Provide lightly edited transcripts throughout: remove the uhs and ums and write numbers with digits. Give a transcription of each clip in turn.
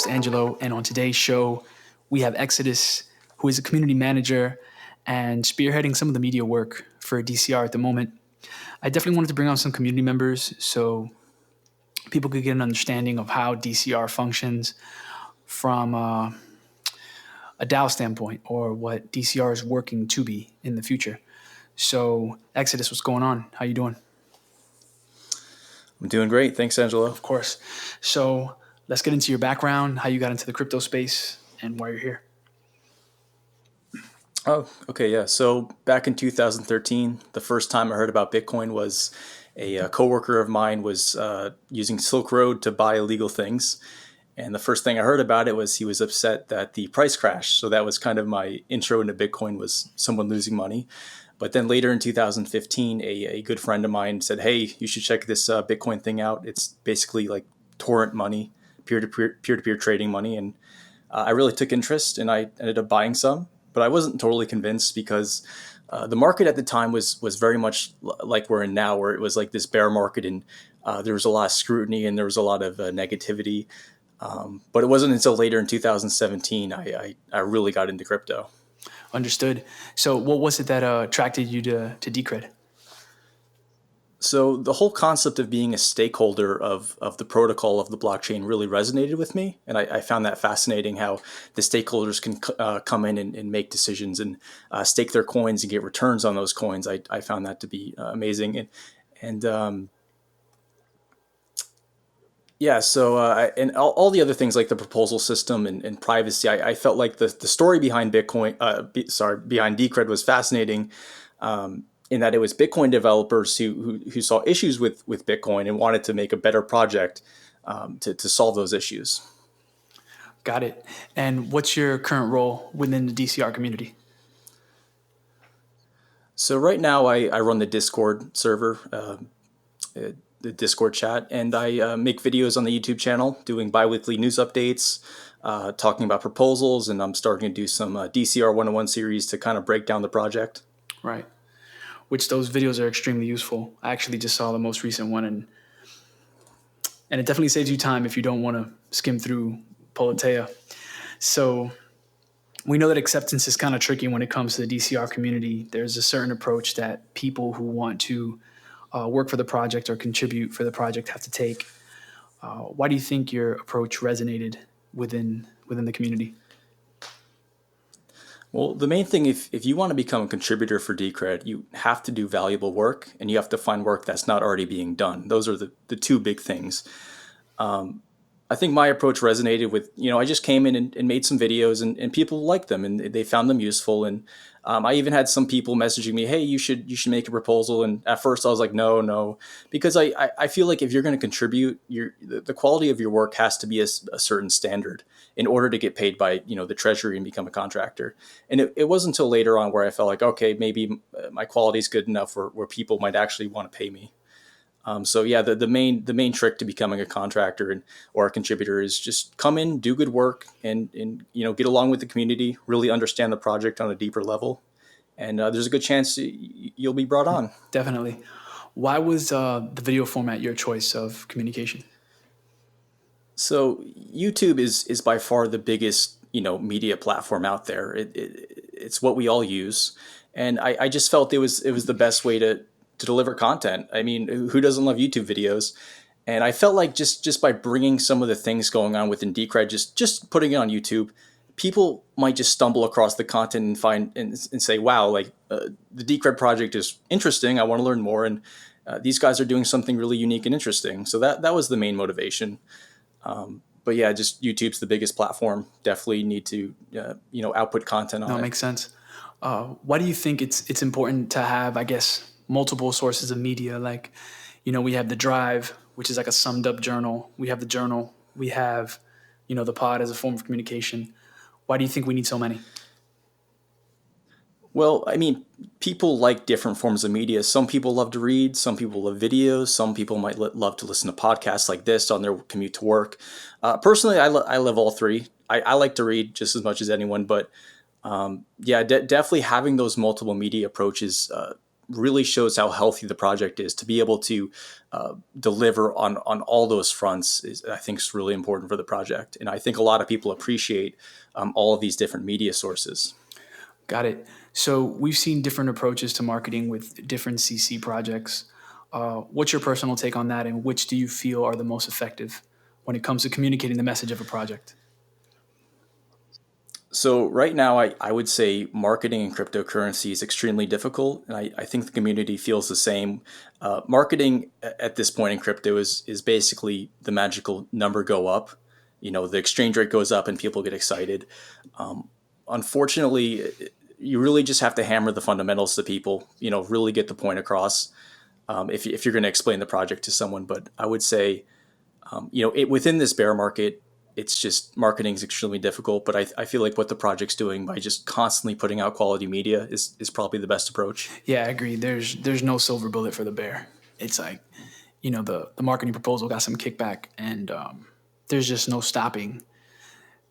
host, Angelo, and on today's show, we have Exitus, who is a community manager and spearheading some of the media work for DCR at the moment. I definitely wanted to bring on some community members so people could get an understanding of how DCR functions from a DAO standpoint, or what DCR is working to be in the future. So, Exitus, what's going on? How you doing? I'm doing great. Thanks, Angelo. Of course. So let's get into your background, how you got into the crypto space, and why you're here. Oh, okay, yeah. So back in 2013, the first time I heard about Bitcoin was a coworker of mine was using Silk Road to buy illegal things. And the first thing I heard about it was he was upset that the price crashed. So that was kind of my intro into Bitcoin, was someone losing money. But then later in 2015, a good friend of mine said, "Hey, you should check this Bitcoin thing out. It's basically like torrent money, peer-to-peer trading money." And I really took interest, and I ended up buying some. But I wasn't totally convinced because the market at the time was very much like we're in now, where it was like this bear market, and there was a lot of scrutiny and there was a lot of negativity. But it wasn't until later in 2017 I really got into crypto. Understood. So what was it that attracted you to Decred? So the whole concept of being a stakeholder of the protocol of the blockchain really resonated with me. And I found that fascinating, how the stakeholders can come in and make decisions and stake their coins and get returns on those coins. I found that to be amazing. And yeah, so and all the other things like the proposal system and privacy, I felt like the story behind Bitcoin, behind Decred was fascinating, in that it was Bitcoin developers who saw issues with Bitcoin and wanted to make a better project to solve those issues. Got it. And what's your current role within the DCR community? So right now I run the Discord server, the Discord chat, and I make videos on the YouTube channel doing biweekly news updates, talking about proposals, and I'm starting to do some DCR 101 series to kind of break down the project. Right. Which those videos are extremely useful. I actually just saw the most recent one, and it definitely saves you time if you don't want to skim through Politeia. So we know that acceptance is kind of tricky when it comes to the DCR community. There's a certain approach that people who want to work for the project or contribute for the project have to take. Why do you think your approach resonated within the community? Well, the main thing, if you want to become a contributor for Decred, you have to do valuable work, and you have to find work that's not already being done. Those are the two big things. I think my approach resonated with, I just came in and made some videos, and people liked them and they found them useful. And I even had some people messaging me, "Hey, you should make a proposal." And at first I was like, no, because I feel like if you're going to contribute, the quality of your work has to be a certain standard in order to get paid by, the treasury and become a contractor. And it wasn't until later on where I felt like, okay, maybe my quality is good enough where people might actually want to pay me. So yeah, the main trick to becoming a contractor or a contributor is just come in, do good work, and get along with the community, really understand the project on a deeper level, and there's a good chance you'll be brought on. Definitely. Why was the video format your choice of communication? So YouTube is by far the biggest media platform out there. It's what we all use, and I just felt it was the best way to deliver content. I mean, who doesn't love YouTube videos? And I felt like just by bringing some of the things going on within Decred, just putting it on YouTube, people might just stumble across the content and find and say, "Wow, like the Decred project is interesting. I want to learn more." And these guys are doing something really unique and interesting. So that was the main motivation. But yeah, just YouTube's the biggest platform. Definitely need to output content on it. No, it makes sense. Why do you think it's important to have, I guess, multiple sources of media? Like, we have the Drive, which is like a summed up journal. We have the journal. We have, the pod as a form of communication. Why do you think we need so many? Well, I mean, people like different forms of media. Some people love to read, some people love videos, some people might love to listen to podcasts like this on their commute to work. Personally, I love all three. I like to read just as much as anyone, but yeah, definitely having those multiple media approaches really shows how healthy the project is. To be able to deliver on all those fronts is, I think, is really important for the project. And I think a lot of people appreciate all of these different media sources. Got it. So we've seen different approaches to marketing with different CC projects. What's your personal take on that, and which do you feel are the most effective when it comes to communicating the message of a project? So right now, I would say marketing in cryptocurrency is extremely difficult, and I think the community feels the same. Marketing at this point in crypto is basically the magical number go up. The exchange rate goes up and people get excited. Unfortunately, you really just have to hammer the fundamentals to people. Really get the point across. If you're going to explain the project to someone, but I would say, within this bear market, it's just marketing is extremely difficult. But I feel like what the project's doing by just constantly putting out quality media is probably the best approach. Yeah, I agree. There's no silver bullet for the bear. It's like, the marketing proposal got some kickback, and there's just no stopping,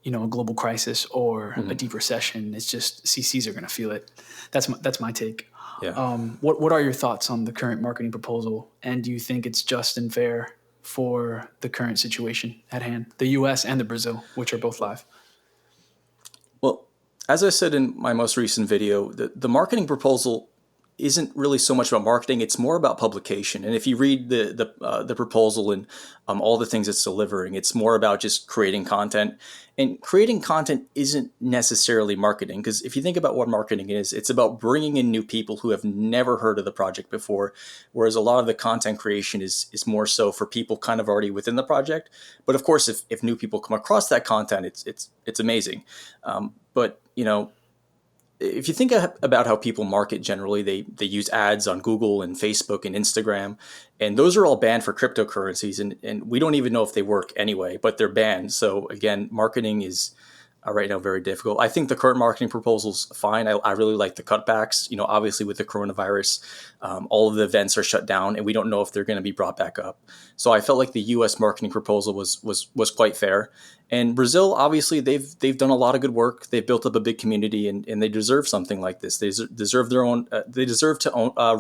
a global crisis or a deep recession. It's just CCs are going to feel it. That's my take. Yeah. What are your thoughts on the current marketing proposal, and do you think it's just and fair for the current situation at hand, the U.S. and the Brazil, which are both live? Well, as I said in my most recent video, the marketing proposal isn't really so much about marketing. It's more about publication. And if you read the proposal and all the things it's delivering, it's more about just creating content. And creating content isn't necessarily marketing, because if you think about what marketing is, it's about bringing in new people who have never heard of the project before. Whereas a lot of the content creation is more so for people kind of already within the project. But of course, if new people come across that content, it's amazing. But if you think about how people market generally, they use ads on Google and Facebook and Instagram, and those are all banned for cryptocurrencies, and we don't even know if they work anyway, but they're banned. So again, marketing is right now very difficult. I think the current marketing proposal's fine. I really like the cutbacks. Obviously with the coronavirus, all of the events are shut down, and we don't know if they're going to be brought back up. So I felt like the U.S. marketing proposal was quite fair. And Brazil, obviously, they've done a lot of good work. They've built up a big community, and they deserve something like this. They deserve their own. They deserve to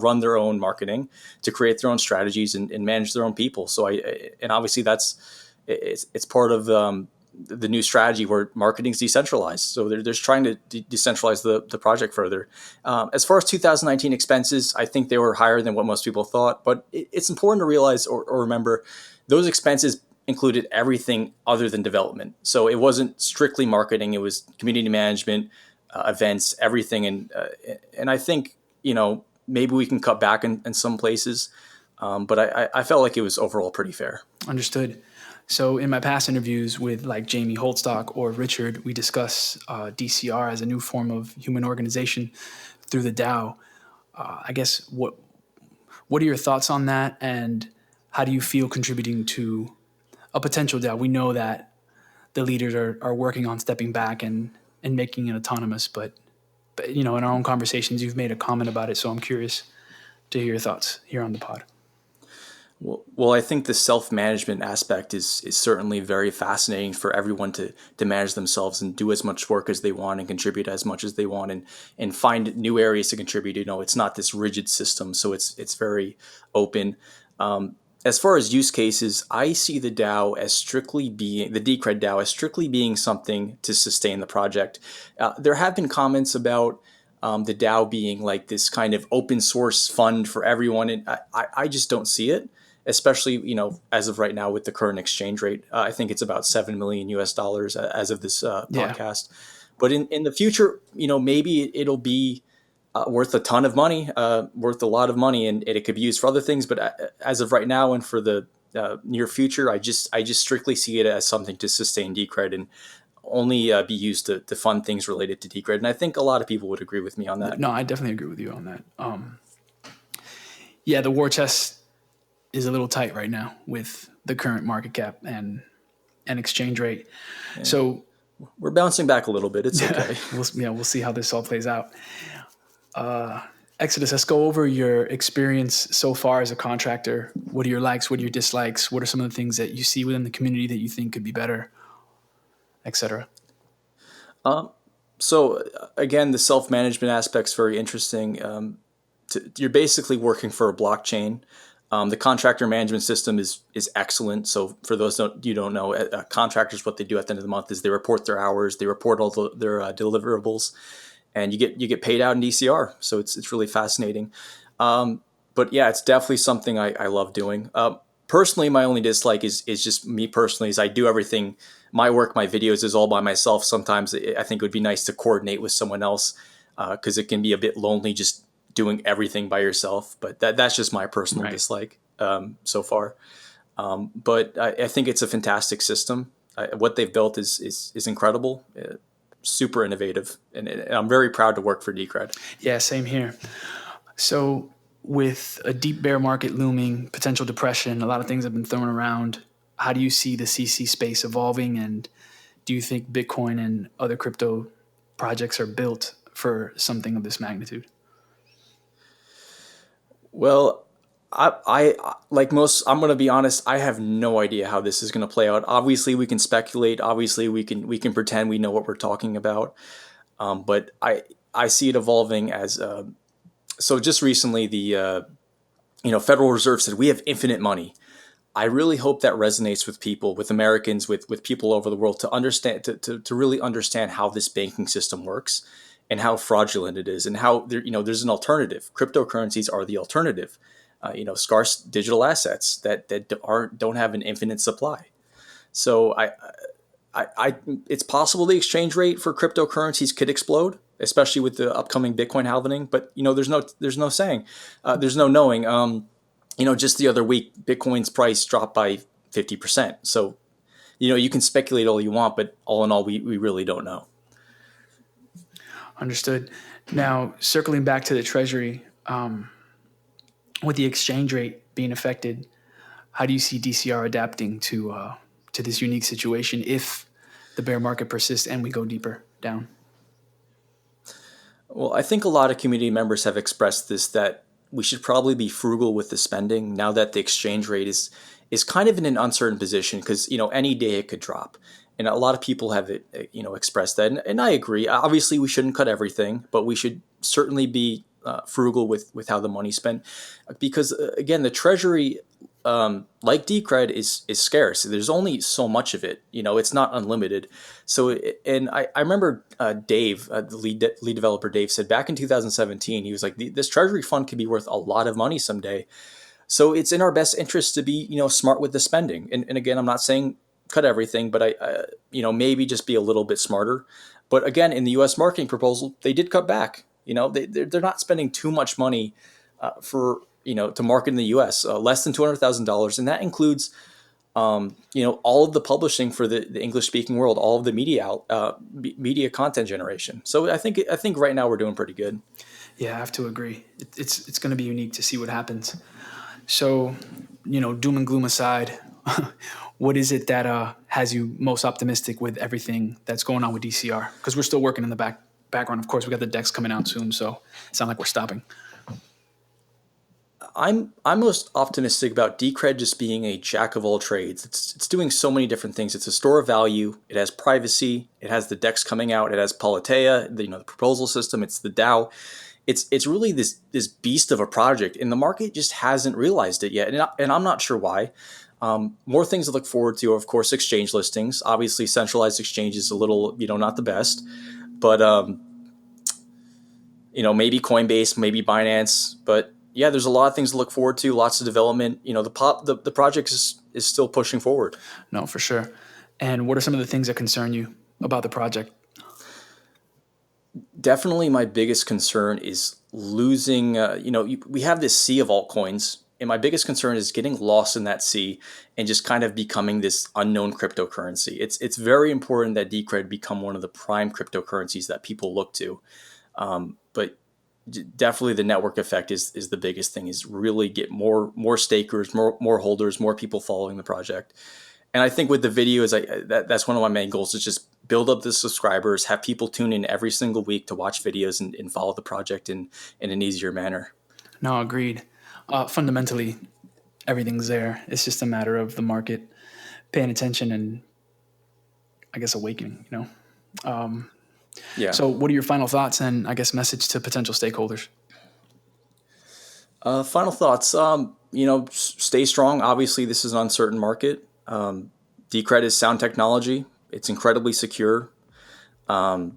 run their own marketing, to create their own strategies and manage their own people. So and obviously it's part of the new strategy where marketing's decentralized. So they're just trying to decentralize the project further. As far as 2019 expenses, I think they were higher than what most people thought. But it's important to realize or remember those expenses included everything other than development. So it wasn't strictly marketing. It was community management, events, everything. And I think, maybe we can cut back in some places. But I felt like it was overall pretty fair. Understood. So in my past interviews with like Jamie Holtstock or Richard, we discuss DCR as a new form of human organization through the DAO. I guess what are your thoughts on that, and how do you feel contributing to a potential DAO? We know that the leaders are working on stepping back and making it autonomous, but in our own conversations, you've made a comment about it, so I'm curious to hear your thoughts here on the pod. Well, I think the self-management aspect is certainly very fascinating for everyone to manage themselves and do as much work as they want and contribute as much as they want and find new areas to contribute. It's not this rigid system, so it's very open. As far as use cases, I see the DAO as strictly being the Decred DAO as strictly being something to sustain the project. There have been comments about the DAO being like this kind of open source fund for everyone, and I just don't see it. Especially, as of right now with the current exchange rate, I think it's about $7 million US as of this podcast. But in the future, maybe it'll be worth a ton of money, worth a lot of money, and it could be used for other things. But as of right now and for the near future, I just strictly see it as something to sustain Decred and only be used to fund things related to Decred. And I think a lot of people would agree with me on that. No, I definitely agree with you on that. The war chest is a little tight right now with the current market cap and exchange rate. Yeah. So we're bouncing back a little bit. It's okay. We'll see how this all plays out. Exitus, let's go over your experience so far as a contractor. What are your likes? What are your dislikes? What are some of the things that you see within the community that you think could be better, etc.? So again, the self-management aspect's very interesting. you're basically working for a blockchain. The contractor management system is excellent. So for those you don't know, contractors, what they do at the end of the month is they report their hours, they report all their deliverables, and you get paid out in DCR. So it's really fascinating. But yeah, it's definitely something I love doing. Personally, my only dislike is just me personally. Is I do everything, my work, my videos is all by myself. Sometimes I think it would be nice to coordinate with someone else because it can be a bit lonely just doing everything by yourself. But that's just my personal Right. dislike so far. But I think it's a fantastic system. What they've built is incredible, super innovative, and I'm very proud to work for Decred. Yeah, same here. So, with a deep bear market looming, potential depression, a lot of things have been thrown around. How do you see the CC space evolving? And do you think Bitcoin and other crypto projects are built for something of this magnitude? Well, I like most. I'm going to be honest. I have no idea how this is going to play out. Obviously, we can speculate. Obviously, we can pretend we know what we're talking about. But I see it evolving as so. Just recently, the Federal Reserve said we have infinite money. I really hope that resonates with people, with Americans, with people over the world to understand to really understand how this banking system works and how fraudulent it is and how there's an alternative. Cryptocurrencies are the alternative. Scarce digital assets that don't have an infinite supply. So it's possible the exchange rate for cryptocurrencies could explode, especially with the upcoming Bitcoin halving. But there's no saying, there's no knowing. Just the other week, Bitcoin's price dropped by 50%. So you can speculate all you want, but all in all, we really don't know. Understood. Now, circling back to the Treasury, with the exchange rate being affected, how do you see DCR adapting to this unique situation if the bear market persists and we go deeper down? Well, I think a lot of community members have expressed this that we should probably be frugal with the spending now that the exchange rate is kind of in an uncertain position because any day it could drop, and a lot of people have expressed that, and I agree. Obviously, we shouldn't cut everything, but we should certainly be frugal with how the money's spent, because again, the treasury, like Decred, is scarce. There's only so much of it. It's not unlimited. So, and I remember Dave, the lead developer Dave, said back in 2017, he was like, this treasury fund could be worth a lot of money someday. So it's in our best interest to be smart with the spending. And again, I'm not saying cut everything, but maybe just be a little bit smarter. But again, in the U.S. marketing proposal, they did cut back. They're not spending too much money for to market in the U.S. Less than $200,000, and that includes all of the publishing for the English speaking world, all of the media content generation. So I think right now we're doing pretty good. Yeah, I have to agree. It's going to be unique to see what happens. So, doom and gloom aside, what is it that has you most optimistic with everything that's going on with DCR? Because we're still working in the background. Of course, we got the decks coming out soon, so it's not like we're stopping. I'm most optimistic about Decred just being a jack of all trades. It's doing so many different things. It's a store of value. It has privacy. It has the decks coming out. It has Politeia, the proposal system. It's the DAO. It's really this beast of a project, and the market just hasn't realized it yet. And I'm not sure why. More things to look forward to, of course, exchange listings. Obviously, centralized exchange is a little, not the best, but maybe Coinbase, maybe Binance, but yeah, there's a lot of things to look forward to. Lots of development. The project is still pushing forward. No, for sure. And what are some of the things that concern you about the project? Definitely, my biggest concern is losing. We have this sea of altcoins, and my biggest concern is getting lost in that sea and just kind of becoming this unknown cryptocurrency. It's very important that Decred become one of the prime cryptocurrencies that people look to, but definitely the network effect is the biggest thing. Is really get more stakers, more holders, more people following the project. And I think with the videos, that's one of my main goals is just build up the subscribers, have people tune in every single week to watch videos and follow the project in an easier manner. No, agreed. Fundamentally, everything's there. It's just a matter of the market paying attention and, I guess, awakening, Yeah. So what are your final thoughts and, I guess, message to potential stakeholders? Final thoughts. Stay strong. Obviously, this is an uncertain market. Decred is sound technology. It's incredibly secure. The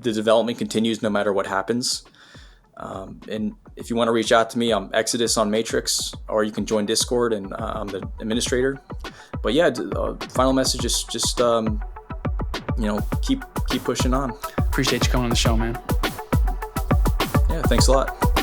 development continues no matter what happens. And if you want to reach out to me, I'm Exitus on Matrix, or you can join Discord, and I'm the administrator. But yeah, final message is just keep pushing on. Appreciate you coming on the show, man. Yeah, thanks a lot.